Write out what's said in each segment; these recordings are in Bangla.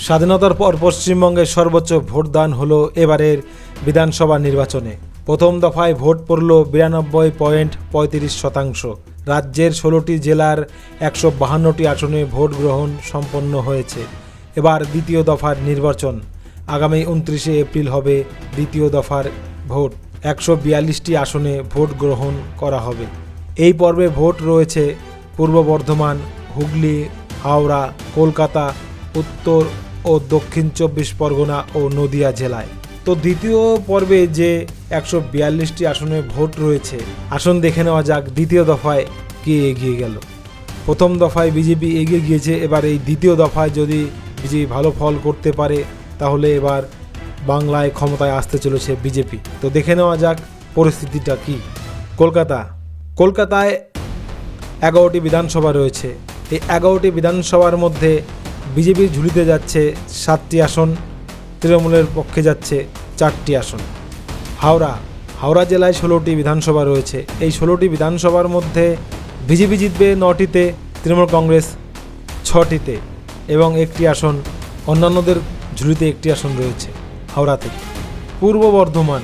স্বাধীনতার পর পশ্চিমবঙ্গের সর্বোচ্চ ভোটদান হলো এবারের বিধানসভা নির্বাচনে। প্রথম দফায় ভোট পড়ল 92.35%। রাজ্যের 16টি জেলার 152টি আসনে ভোট গ্রহণ সম্পন্ন হয়েছে। এবার দ্বিতীয় দফার নির্বাচন। আগামী 29শে এপ্রিল হবে দ্বিতীয় দফার ভোট। 142টি আসনে ভোট গ্রহণ করা হবে। এই পর্বে ভোট রয়েছে পূর্ব বর্ধমান, হুগলি, হাওড়া, কলকাতা, উত্তর ও দক্ষিণ 24 পরগনা ও নদিয়া জেলায়। তো দ্বিতীয় পর্বে যে 142টি আসনে ভোট রয়েছে, আসন দেখে নেওয়া যাক দ্বিতীয় দফায় কে এগিয়ে গেল। প্রথম দফায় বিজেপি এগিয়ে গিয়েছে। এবার এই দ্বিতীয় দফায় যদি বিজেপি ভালো ফল করতে পারে তাহলে এবার বাংলায় ক্ষমতায় আসতে চলেছে বিজেপি। তো দেখে নেওয়া যাক পরিস্থিতিটা কি। কলকাতায় 11টি বিধানসভা রয়েছে। এই 11টি বিধানসভার মধ্যে বিজেপির ঝুলিতে যাচ্ছে 7টি আসন, তৃণমূলের পক্ষে যাচ্ছে 4টি আসন। হাওড়া জেলায় 16টি বিধানসভা রয়েছে। এই 16টি বিধানসভার মধ্যে বিজেপি জিতবে 9টিতে, তৃণমূল কংগ্রেস 6টিতে এবং একটি আসন অন্যান্যদের ঝুলিতে একটি আসন রয়েছে হাওড়া থেকে। পূর্ব বর্ধমান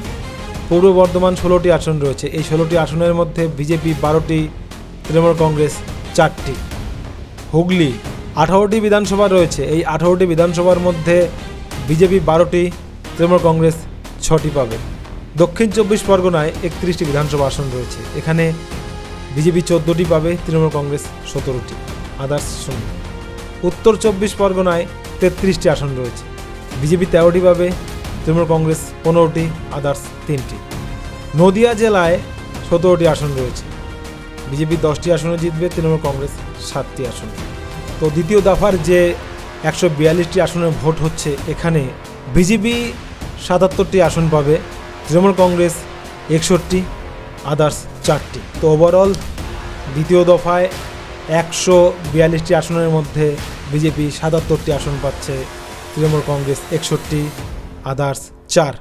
16টি আসন রয়েছে। এই 16টি আসনের মধ্যে বিজেপি 12টি, তৃণমূল কংগ্রেস 4টি। হুগলি 18টি বিধানসভা রয়েছে। এই 18টি বিধানসভার মধ্যে বিজেপি 12টি, তৃণমূল কংগ্রেস 6টি পাবে। দক্ষিণ 24 পরগনায় 31টি বিধানসভা আসন রয়েছে। এখানে বিজেপি 14টি পাবে, তৃণমূল কংগ্রেস 17টি, আদার্স শূন্য। উত্তর 24 পরগনায় 33টি আসন রয়েছে। বিজেপি 13টি পাবে, তৃণমূল কংগ্রেস 15টি, আদার্স 3টি। নদিয়া জেলায় 17টি আসন রয়েছে। বিজেপি 10টি আসনে জিতবে, তৃণমূল কংগ্রেস 7টি আসনে। তো দ্বিতীয় দফার যে 142টি আসনের ভোট হচ্ছে, এখানে বিজেপি 77টি আসন পাবে, তৃণমূল কংগ্রেস 61টি, আদার্স 4টি। তো ওভারঅল দ্বিতীয় দফায় 142টি আসনের মধ্যে বিজেপি 77টি আসন পাচ্ছে, তৃণমূল কংগ্রেস 61, আদার্স 4।